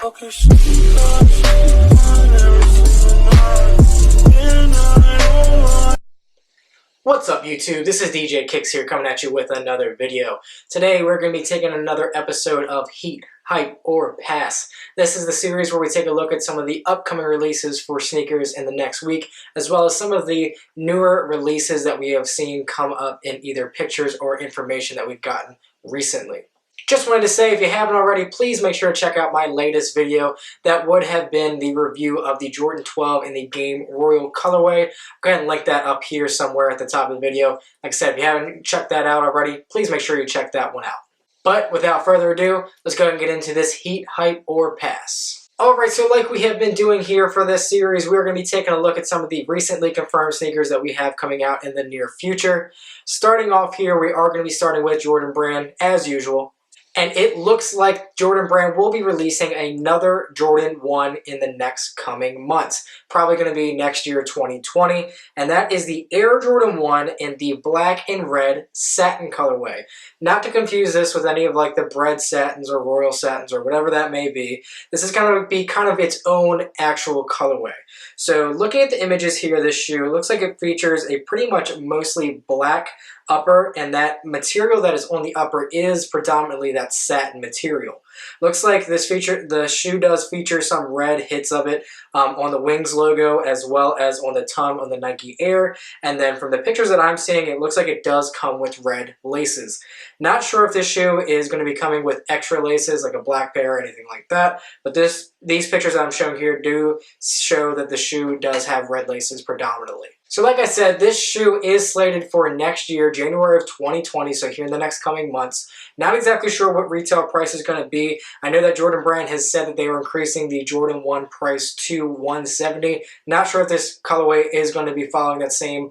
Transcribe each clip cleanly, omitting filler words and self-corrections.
What's up YouTube? This is DJKICKS here coming at you with another video. Today we're going to be taking another episode of Heat, Hype, or Pass. This is the series where we take a look at some of the upcoming releases for sneakers in the next week, as well as some of the newer releases that we have seen come up in either pictures or information that we've gotten recently. Just wanted to say, if you haven't already, please make sure to check out my latest video. That would have been the review of the Jordan 12 in the Game Royal colorway. Go ahead and link that up here somewhere at the top of the video. Like I said, if you haven't checked that out already, please make sure you check that one out. But without further ado, let's go ahead and get into this Heat, Hype, or Pass. Alright, so like we have been doing here for this series, we're going to be taking a look at some of the recently confirmed sneakers that we have coming out in the near future. Starting off here, we are going to be starting with Jordan Brand, as usual. And it looks like Jordan Brand will be releasing another Jordan 1 in the next coming months. Probably going to be next year, 2020. And that is the Air Jordan 1 in the black and red satin colorway. Not to confuse this with any of like the bread satins or royal satins or whatever that may be. This is going to be kind of its own actual colorway. So looking at the images here, this shoe looks like it features a pretty much mostly black upper, and that material that is on the upper is predominantly that satin material. Looks like the shoe does feature some red hits of it on the Wings logo as well as on the tongue on the Nike Air. And then from the pictures that I'm seeing, it looks like it does come with red laces. Not sure if this shoe is going to be coming with extra laces like a black pair or anything like that, but these pictures that I'm showing here do show that the shoe does have red laces predominantly. So like I said, this shoe is slated for next year, January of 2020, so here in the next coming months. Not exactly sure what retail price is going to be. I know that Jordan Brand has said that they were increasing the Jordan 1 price to $170. Not sure if this colorway is going to be following that same,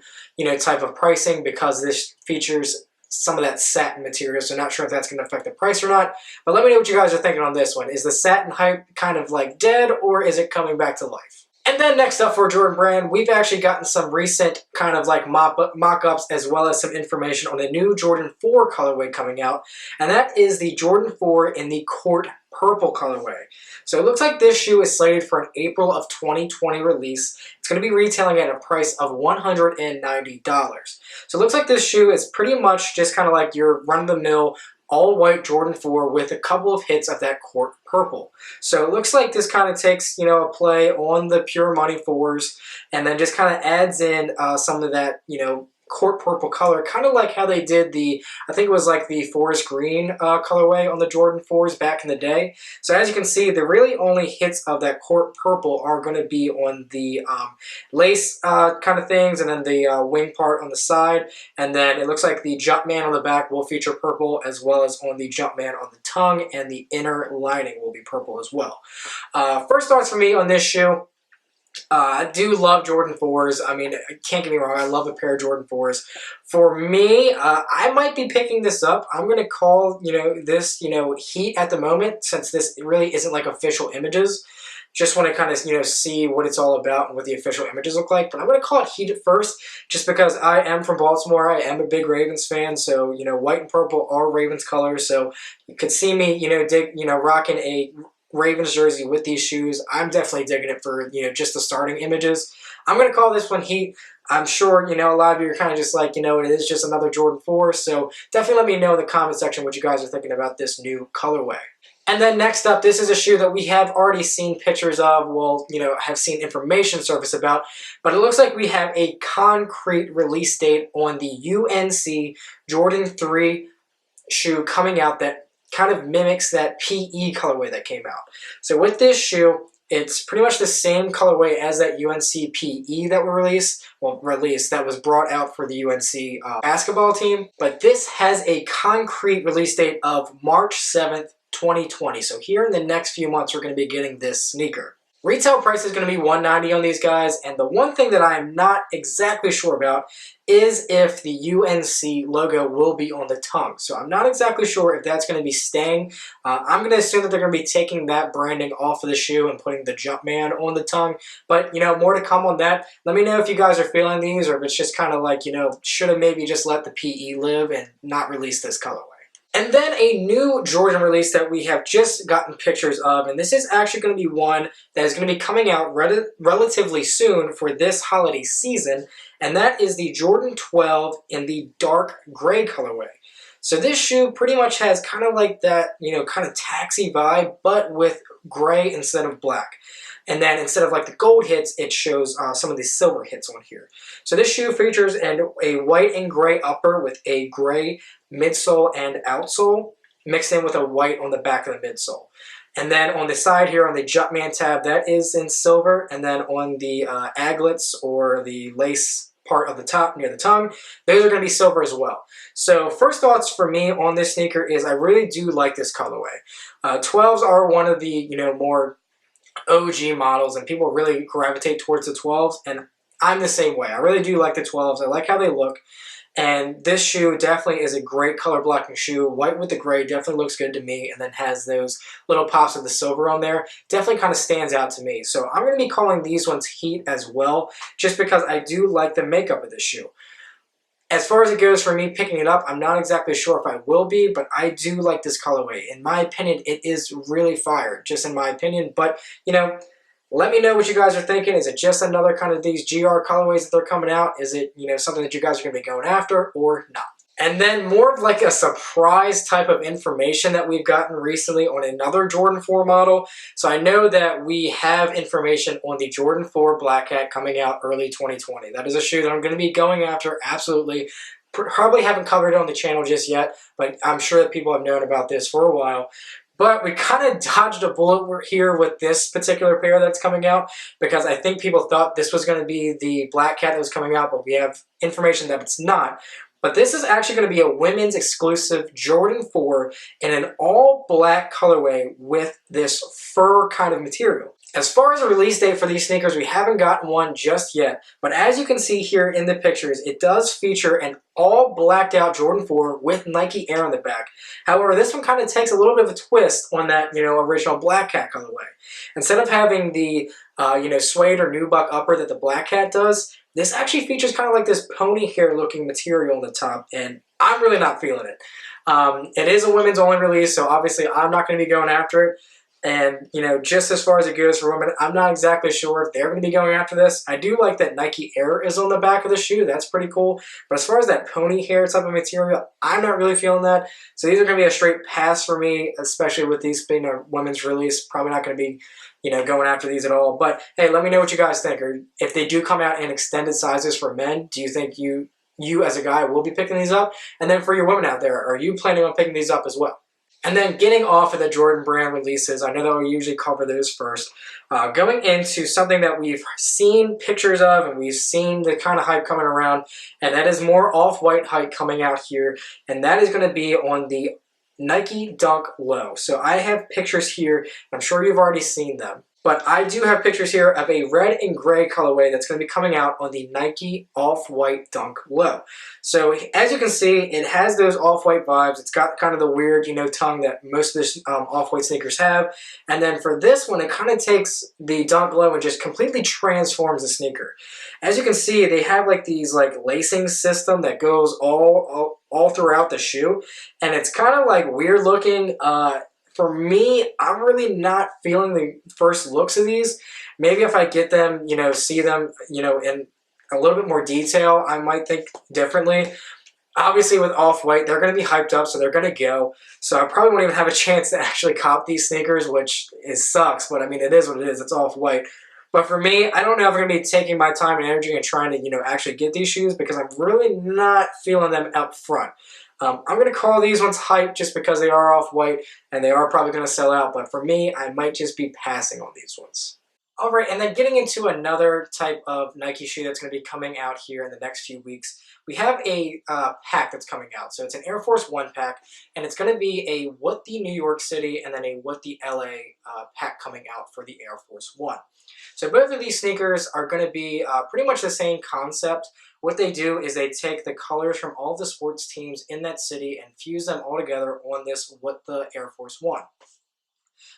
type of pricing because this features some of that satin material, so not sure if that's going to affect the price or not. But let me know what you guys are thinking on this one. Is the satin hype kind of like dead, or is it coming back to life? And then next up for Jordan Brand, we've actually gotten some recent kind of like mock-ups as well as some information on the new Jordan 4 colorway coming out. And that is the Jordan 4 in the Court Purple colorway. So it looks like this shoe is slated for an April of 2020 release. It's going to be retailing at a price of $190. So it looks like this shoe is pretty much just kind of like your run-of-the-mill all-white Jordan 4 with a couple of hits of that Court Purple. So it looks like this kind of takes, a play on the pure money 4s and then just kind of adds in some of that, Court Purple color, kind of like how they did I think it was like the forest green colorway on the Jordan 4s back in the day. So as you can see, the really only hits of that Court Purple are going to be on the lace kind of things, and then the wing part on the side, and then it looks like the Jumpman on the back will feature purple, as well as on the Jumpman on the tongue, and the inner lining will be purple as well. First thoughts for me on this shoe. I do love Jordan 4s. I mean, can't get me wrong, I love a pair of Jordan 4s. For me, I might be picking this up. I'm going to call, this, Heat at the moment, since this really isn't like official images. Just want to kind of, see what it's all about and what the official images look like. But I'm going to call it Heat at first, just because I am from Baltimore. I am a big Ravens fan, so, white and purple are Ravens colors. So you could see me, rocking a Ravens jersey with these shoes. I'm definitely digging it for, just the starting images. I'm going to call this one Heat. I'm sure, a lot of you are kind of just like, it is just another Jordan 4. So definitely let me know in the comment section what you guys are thinking about this new colorway. And then next up, this is a shoe that we have already seen pictures of, have seen information surface about, but it looks like we have a concrete release date on the UNC Jordan 3 shoe coming out that kind of mimics that PE colorway that came out. So with this shoe, it's pretty much the same colorway as that UNC PE that that was brought out for the UNC basketball team. But this has a concrete release date of March 7th, 2020. So here in the next few months, we're going to be getting this sneaker. Retail price is going to be $190 on these guys, and the one thing that I'm not exactly sure about is if the UNC logo will be on the tongue. So I'm not exactly sure if that's going to be staying. I'm going to assume that they're going to be taking that branding off of the shoe and putting the Jumpman on the tongue. But, more to come on that. Let me know if you guys are feeling these, or if it's just kind of like, should have maybe just let the PE live and not release this colorway. And then a new Jordan release that we have just gotten pictures of, and this is actually going to be one that is going to be coming out relatively soon for this holiday season, and that is the Jordan 12 in the dark gray colorway. So this shoe pretty much has kind of like that, kind of taxi vibe, but with gray instead of black. And then instead of like the gold hits, it shows some of the silver hits on here. So this shoe features a white and gray upper with a gray midsole and outsole mixed in with a white on the back of the midsole. And then on the side here on the Jumpman tab, that is in silver. And then on the aglets or the lace part of the top near the tongue, those are going to be silver as well. So first thoughts for me on this sneaker is I really do like this colorway. 12s are one of the more OG models, and people really gravitate towards the 12s, and I'm the same way. I really do like the 12s. I like how they look, and this shoe definitely is a great color blocking shoe. White with the gray definitely looks good to me, and then has those little pops of the silver on there. Definitely kind of stands out to me. So I'm going to be calling these ones Heat as well, just because I do like the makeup of this shoe. As far as it goes for me picking it up, I'm not exactly sure if I will be, but I do like this colorway. In my opinion, it is really fire, just in my opinion. But, let me know what you guys are thinking. Is it just another kind of these GR colorways that they're coming out? Is it, something that you guys are going to be going after or not? And then more of like a surprise type of information that we've gotten recently on another Jordan 4 model. So I know that we have information on the Jordan 4 Black Hat coming out early 2020. That is a shoe that I'm going to be going after, absolutely. Probably haven't covered it on the channel just yet, but I'm sure that people have known about this for a while. But we kind of dodged a bullet here with this particular pair that's coming out, because I think people thought this was going to be the Black Cat that was coming out, but we have information that it's not. But this is actually going to be a women's exclusive Jordan 4 in an all-black colorway with this fur kind of material. As far as a release date for these sneakers, we haven't gotten one just yet, but as you can see here in the pictures, it does feature an all blacked out Jordan 4 with Nike Air on the back. However, this one kind of takes a little bit of a twist on that, original Black Cat colorway. Instead of having the, suede or nubuck upper that the Black Cat does, this actually features kind of like this pony hair looking material on the top, and I'm really not feeling it. It is a women's only release, so obviously I'm not going to be going after it. And, just as far as it goes for women, I'm not exactly sure if they're going to be going after this. I do like that Nike Air is on the back of the shoe. That's pretty cool. But as far as that pony hair type of material, I'm not really feeling that. So these are going to be a straight pass for me, especially with these being a women's release. Probably not going to be, going after these at all. But, hey, let me know what you guys think. Or if they do come out in extended sizes for men, do you think you as a guy will be picking these up? And then for your women out there, are you planning on picking these up as well? And then getting off of the Jordan brand releases, I know that we usually cover those first. Going into something that we've seen pictures of and we've seen the kind of hype coming around, and that is more off-white hype coming out here, and that is going to be on the Nike Dunk Low. So I have pictures here. I'm sure you've already seen them. But I do have pictures here of a red and gray colorway that's going to be coming out on the Nike Off-White Dunk Low. So as you can see, it has those off-white vibes. It's got kind of the weird, tongue that most of the off-white sneakers have. And then for this one, it kind of takes the Dunk Low and just completely transforms the sneaker. As you can see, they have like these lacing system that goes all throughout the shoe. And it's kind of like weird looking. For me, I'm really not feeling the first looks of these. Maybe if I get them, see them, in a little bit more detail, I might think differently. Obviously, with Off-White, they're going to be hyped up, so they're going to go. So I probably won't even have a chance to actually cop these sneakers, which sucks. But, I mean, it is what it is. It's Off-White. But for me, I don't know if I'm going to be taking my time and energy and trying to, actually get these shoes, because I'm really not feeling them up front. I'm going to call these ones hype just because they are off-white and they are probably going to sell out. But for me, I might just be passing on these ones. All right, and then getting into another type of Nike shoe that's going to be coming out here in the next few weeks, we have a pack that's coming out. So it's an Air Force One pack, and it's going to be a What the New York City and then a What the LA pack coming out for the Air Force One. So both of these sneakers are going to be pretty much the same concept. What they do is they take the colors from all the sports teams in that city and fuse them all together on this What the Air Force One.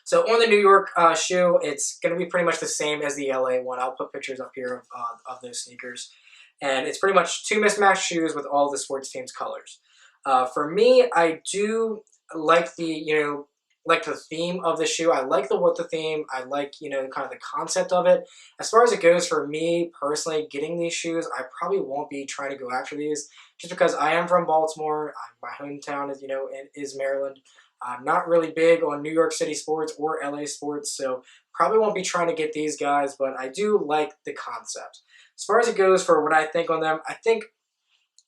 So on the New York shoe, it's going to be pretty much the same as the LA one. I'll put pictures up here of those sneakers. And it's pretty much two mismatched shoes with all the sports teams' colors. For me, I do like like the theme of the shoe. I like the theme. I like, kind of the concept of it. As far as it goes for me personally, getting these shoes, I probably won't be trying to go after these just because I am from Baltimore. My hometown is, is Maryland. I'm not really big on New York City sports or LA sports, so probably won't be trying to get these guys, but I do like the concept. As far as it goes for what I think on them, I think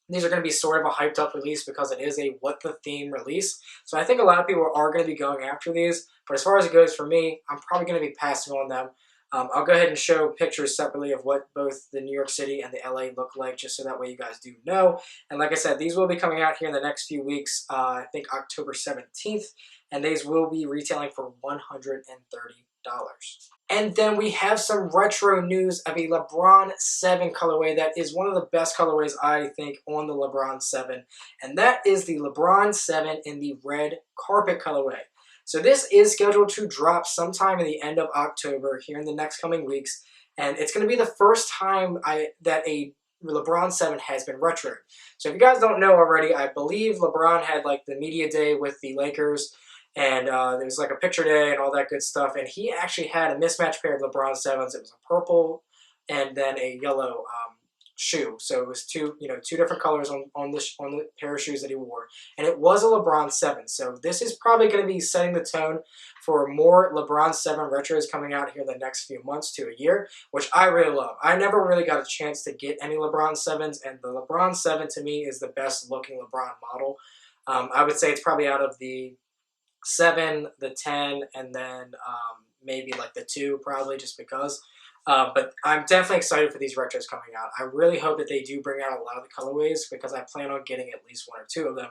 these are going to be sort of a hyped up release because it is a what the theme release. So I think a lot of people are going to be going after these. But as far as it goes for me, I'm probably going to be passing on them. I'll go ahead and show pictures separately of what both the New York City and the LA look like, just so that way you guys do know. And like I said, these will be coming out here in the next few weeks, I think October 17th, and these will be retailing for $130. And then we have some retro news of a LeBron 7 colorway that is one of the best colorways, I think, on the LeBron 7. And that is the LeBron 7 in the red carpet colorway. So this is scheduled to drop sometime in the end of October here in the next coming weeks. And it's going to be the first time that a LeBron 7 has been retroed. So if you guys don't know already, I believe LeBron had like the media day with the Lakers. And there was like a picture day and all that good stuff. And he actually had a mismatched pair of LeBron 7s. It was a purple and then a yellow shoe. So it was two different colors on the pair of shoes that he wore. And it was a LeBron 7. So this is probably going to be setting the tone for more LeBron 7 retros coming out here in the next few months to a year, which I really love. I never really got a chance to get any LeBron 7s, and the LeBron 7 to me is the best looking LeBron model. I would say it's probably out of the 7, the 10, and then maybe like the 2 probably just because. But I'm definitely excited for these retros coming out. I really hope that they do bring out a lot of the colorways because I plan on getting at least 1 or 2 of them.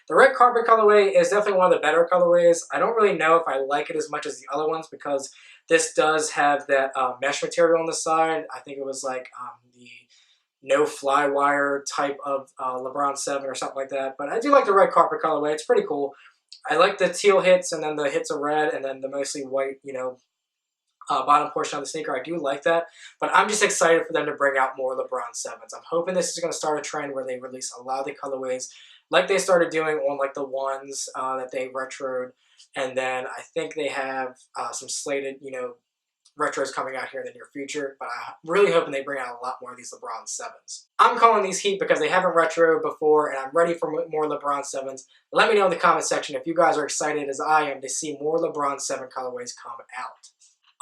The red carpet colorway is definitely one of the better colorways. I don't really know if I like it as much as the other ones because this does have that mesh material on the side. I think it was like the no fly wire type of LeBron 7 or something like that. But I do like the red carpet colorway. It's pretty cool. I like the teal hits and then the hits of red and then the mostly white, bottom portion of the sneaker. I do like that, but I'm just excited for them to bring out more LeBron 7s. I'm hoping this is going to start a trend where they release a lot of the colorways like they started doing on like the ones that they retroed, and then I think they have some slated, retros coming out here in the near future, but I'm really hoping they bring out a lot more of these LeBron 7s. I'm calling these heat because they haven't retroed before, and I'm ready for more LeBron 7s. Let me know in the comment section if you guys are excited as I am to see more LeBron 7 colorways come out.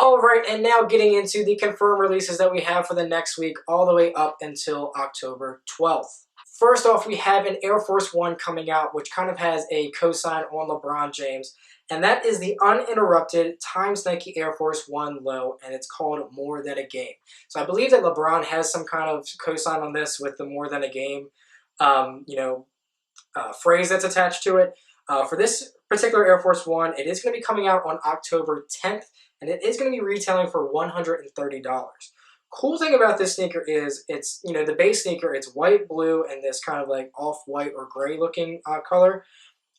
Alright, and now getting into the confirmed releases that we have for the next week, all the way up until October 12th. First off, we have an Air Force 1 coming out, which kind of has a cosign on LeBron James, and that is the uninterrupted Times Nike Air Force 1 low, and it's called More Than a Game. So I believe that LeBron has some kind of cosign on this with the More Than a Game, phrase that's attached to it. For this particular Air Force 1, it is going to be coming out on October 10th, and it is going to be retailing for $130. Cool thing about this sneaker is it's, the base sneaker, it's white, blue, and this kind of like off-white or gray looking color.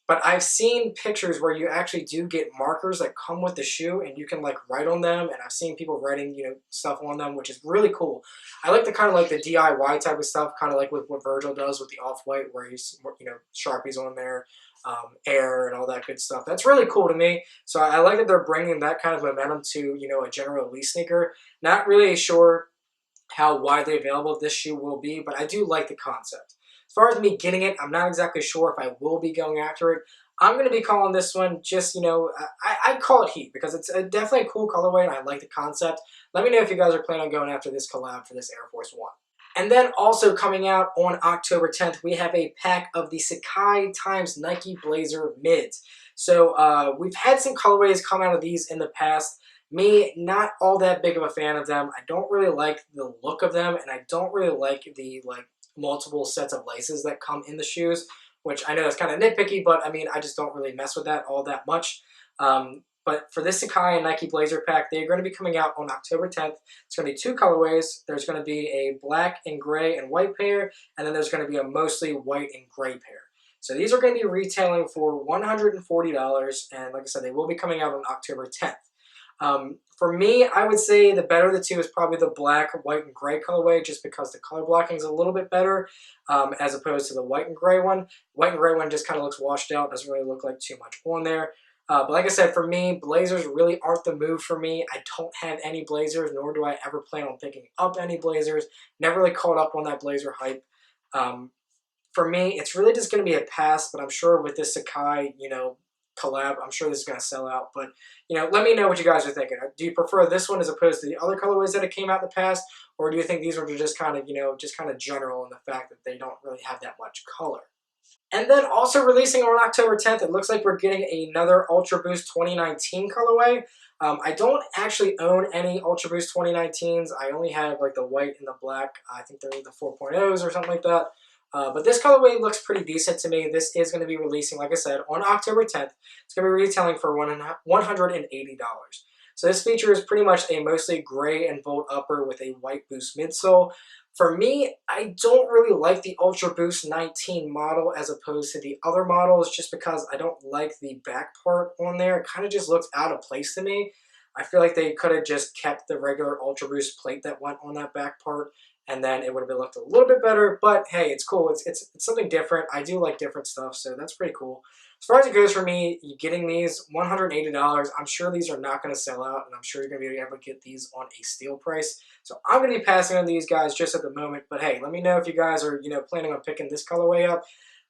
But I've seen pictures where you actually do get markers that come with the shoe and you can like write on them, and I've seen people writing, stuff on them, which is really cool. I like the kind of like the DIY type of stuff, kind of like with what Virgil does with the off-white where he's, Sharpies on there, air and all that good stuff. That's really cool to me. So I like that they're bringing that kind of momentum to, a general release sneaker. Not really sure how widely available this shoe will be, but I do like the concept. As far as me getting it, I'm not exactly sure if I will be going after it. I'm going to be calling this one just, I call it heat because it's definitely a cool colorway and I like the concept. Let me know if you guys are planning on going after this collab for this Air Force 1. And then also coming out on October 10th, we have a pack of the Sacai x Nike Blazer mids. So we've had some colorways come out of these in the past. Me, not all that big of a fan of them. I don't really like the look of them, and I don't really like the multiple sets of laces that come in the shoes, which I know is kind of nitpicky, but I mean, I just don't really mess with that all that much. But for this Sacai and Nike Blazer pack, they're going to be coming out on October 10th. It's going to be 2 colorways. There's going to be a black and gray and white pair, and then there's going to be a mostly white and gray pair. So these are going to be retailing for $140, and like I said, they will be coming out on October 10th. For me, I would say the better of the two is probably the black, white, and gray colorway, just because the color blocking is a little bit better as opposed to the white and gray one. White and gray one just kind of looks washed out, doesn't really look like too much on there. But like I said, for me, blazers really aren't the move for me. I don't have any blazers, nor do I ever plan on picking up any blazers. Never really caught up on that blazer hype. For me, it's really just going to be a pass, but I'm sure with this Sakai, collab, I'm sure this is going to sell out. But, let me know what you guys are thinking. Do you prefer this one as opposed to the other colorways that have came out in the past? Or do you think these ones are just kind of, general in the fact that they don't really have that much color? And then also releasing on October 10th, it looks like we're getting another Ultra Boost 2019 colorway. I don't actually own any Ultra Boost 2019s. I only have like the white and the black. I think they're the 4.0s or something like that. But this colorway looks pretty decent to me. This is going to be releasing, like I said, on October 10th. It's going to be retailing for $180. So this feature is pretty much a mostly gray and bold upper with a white Boost midsole. For me, I don't really like the Ultra Boost 19 model as opposed to the other models, just because I don't like the back part on there. It kind of just looks out of place to me. I feel like they could have just kept the regular Ultra Boost plate that went on that back part, and then it would have looked a little bit better. But hey, it's cool. It's something different. I do like different stuff, so that's pretty cool. As far as it goes for me, getting these $180, I'm sure these are not going to sell out, and I'm sure you're going to be able to get these on a steal price. So I'm going to be passing on these guys just at the moment. But hey, let me know if you guys are planning on picking this colorway up.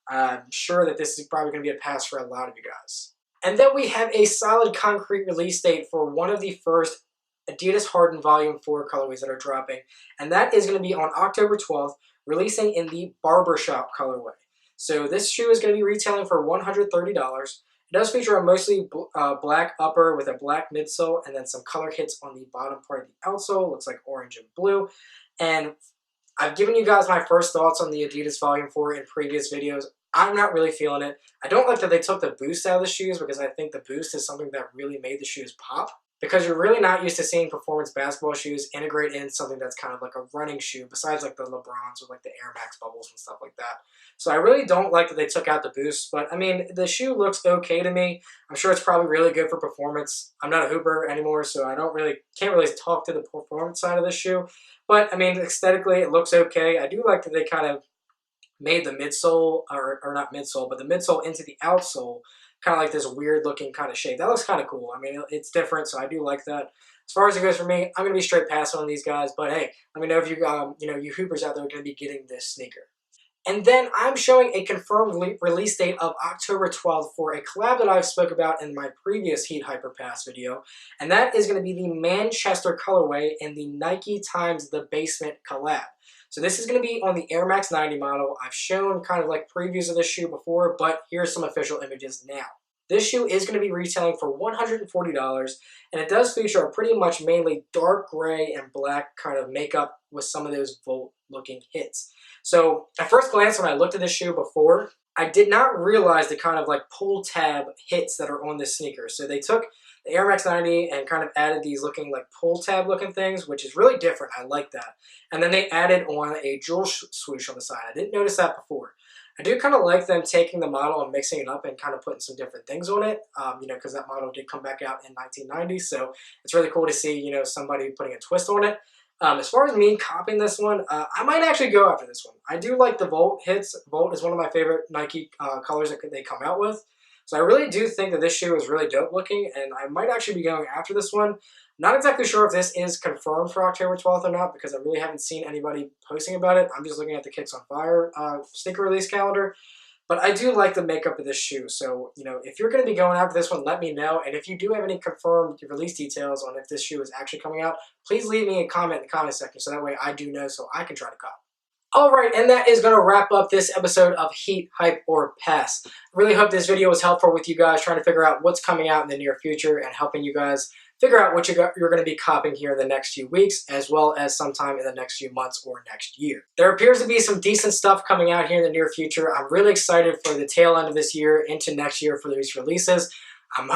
I'm sure that this is probably going to be a pass for a lot of you guys. And then we have a solid concrete release date for one of the first Adidas Harden Volume 4 colorways that are dropping, and that is going to be on October 12th, releasing in the Barbershop colorway. So this shoe is going to be retailing for $130. It does feature a mostly black upper with a black midsole and then some color hits on the bottom part of the outsole. Looks like orange and blue. And I've given you guys my first thoughts on the Adidas Volume 4 in previous videos. I'm not really feeling it. I don't like that they took the boost out of the shoes, because I think the boost is something that really made the shoes pop. Because you're really not used to seeing performance basketball shoes integrate in something that's kind of like a running shoe, besides like the LeBrons with like the Air Max bubbles and stuff like that. So I really don't like that they took out the boost, but I mean, the shoe looks okay to me. I'm sure it's probably really good for performance. I'm not a hooper anymore, so I can't really talk to the performance side of the shoe. But I mean, aesthetically, it looks okay. I do like that they kind of made the midsole, or not midsole, but the midsole into the outsole, kind of like this weird looking kind of shape. That looks kind of cool. I mean, it's different, so I do like that. As far as it goes for me, I'm going to be straight passing on these guys, but hey, let me know if you hoopers out there are going to be getting this sneaker. And then I'm showing a confirmed release date of October 12th for a collab that I've spoke about in my previous Heat Hyper Pass video, and that is going to be the Manchester colorway and the Nike times the Basement collab. So this is going to be on the Air Max 90 model. I've shown kind of like previews of this shoe before, but here's some official images now. This shoe is going to be retailing for $140, and it does feature a pretty much mainly dark gray and black kind of makeup with some of those Volt-looking hits. So at first glance, when I looked at this shoe before, I did not realize the kind of like pull tab hits that are on this sneaker. So they took the Air Max 90 and kind of added these looking like pull tab looking things, which is really different. I like that. And then they added on a jewel swoosh on the side. I didn't notice that before. I do kind of like them taking the model and mixing it up and kind of putting some different things on it, because that model did come back out in 1990. So it's really cool to see, somebody putting a twist on it. As far as me copying this one, I might actually go after this one. I do like the Volt hits. Volt is one of my favorite Nike colors that they come out with. So I really do think that this shoe is really dope looking, and I might actually be going after this one. Not exactly sure if this is confirmed for October 12th or not, because I really haven't seen anybody posting about it. I'm just looking at the Kicks on Fire sneaker release calendar. But I do like the makeup of this shoe. So, if you're going to be going after this one, let me know. And if you do have any confirmed release details on if this shoe is actually coming out, please leave me a comment in the comment section, so that way I do know, so I can try to cop. Alright, and that is going to wrap up this episode of Heat, Hype, or Pass. I really hope this video was helpful with you guys trying to figure out what's coming out in the near future and helping you guys figure out what you're going to be copping here in the next few weeks, as well as sometime in the next few months or next year. There appears to be some decent stuff coming out here in the near future. I'm really excited for the tail end of this year into next year for these releases. I'm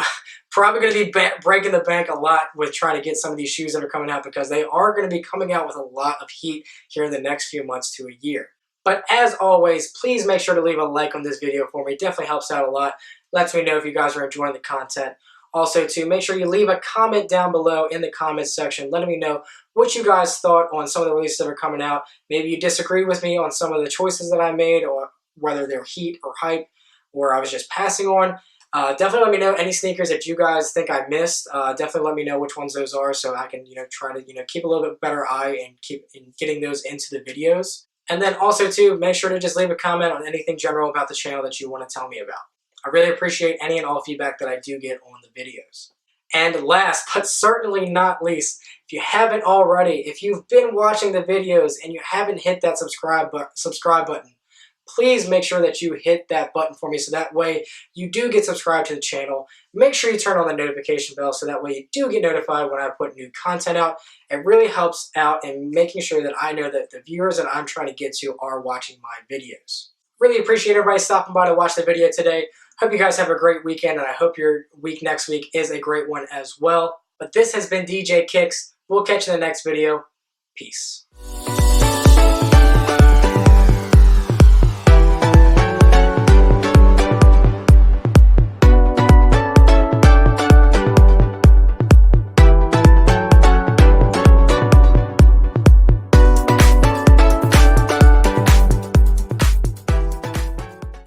probably going to be breaking the bank a lot with trying to get some of these shoes that are coming out, because they are going to be coming out with a lot of heat here in the next few months to a year. But as always, please make sure to leave a like on this video for me. It definitely helps out a lot. Lets me know if you guys are enjoying the content. Also, to make sure you leave a comment down below in the comments section, letting me know what you guys thought on some of the releases that are coming out. Maybe you disagree with me on some of the choices that I made, or whether they're heat or hype, or I was just passing on. Definitely let me know any sneakers that you guys think I missed. Definitely let me know which ones those are, so I can try to keep a little bit better eye and keep getting those into the videos. And then also too, make sure to just leave a comment on anything general about the channel that you want to tell me about. I really appreciate any and all feedback that I do get on the videos. And last but certainly not least, if you haven't already, if you've been watching the videos and you haven't hit that subscribe button, please make sure that you hit that button for me so that way you do get subscribed to the channel. Make sure you turn on the notification bell so that way you do get notified when I put new content out. It really helps out in making sure that I know that the viewers that I'm trying to get to are watching my videos. Really appreciate everybody stopping by to watch the video today. Hope you guys have a great weekend, and I hope your week next week is a great one as well. But this has been DJ Kicks. We'll catch you in the next video. Peace.